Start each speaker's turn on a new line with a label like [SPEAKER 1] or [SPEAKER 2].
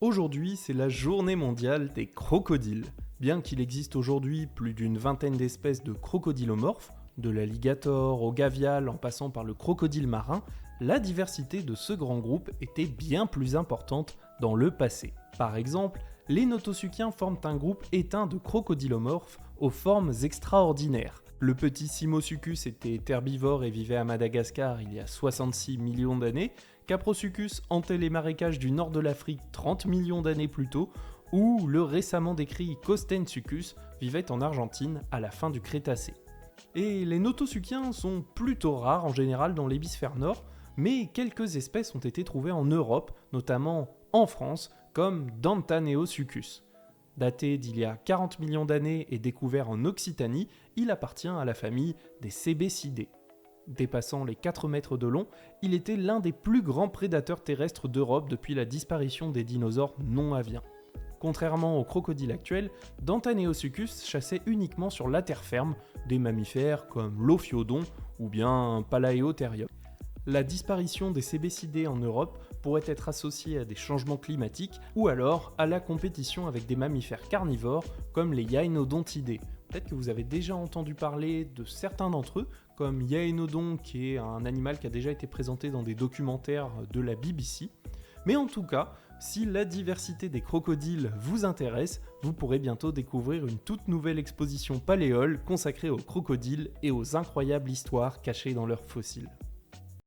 [SPEAKER 1] Aujourd'hui, c'est la journée mondiale des crocodiles. Bien qu'il existe aujourd'hui plus d'une vingtaine d'espèces de crocodilomorphes, de l'alligator au gavial en passant par le crocodile marin, la diversité de ce grand groupe était bien plus importante dans le passé. Par exemple, les notosuchiens forment un groupe éteint de crocodilomorphes aux formes extraordinaires. Le petit Simosuchus était herbivore et vivait à Madagascar il y a 66 millions d'années, Caprosuchus hantait les marécages du nord de l'Afrique 30 millions d'années plus tôt, ou le récemment décrit Costensuchus vivait en Argentine à la fin du Crétacé. Et les notosuchiens sont plutôt rares en général dans l'hémisphère nord, mais quelques espèces ont été trouvées en Europe, notamment en France, comme Dantaneosuchus. Daté d'il y a 40 millions d'années et découvert en Occitanie, il appartient à la famille des Cébécidés. Dépassant les 4 mètres de long, il était l'un des plus grands prédateurs terrestres d'Europe depuis la disparition des dinosaures non aviens. Contrairement aux crocodiles actuels, Dantaneosuchus chassait uniquement sur la terre ferme des mammifères comme l'ophiodon ou bien Palaeotherium. La disparition des cébécidés en Europe pourrait être associée à des changements climatiques ou alors à la compétition avec des mammifères carnivores comme les Yaenodontidae. Peut-être que vous avez déjà entendu parler de certains d'entre eux, comme Yaenodon qui est un animal qui a déjà été présenté dans des documentaires de la BBC. Mais en tout cas, si la diversité des crocodiles vous intéresse, vous pourrez bientôt découvrir une toute nouvelle exposition Paléole consacrée aux crocodiles et aux incroyables histoires cachées dans leurs fossiles.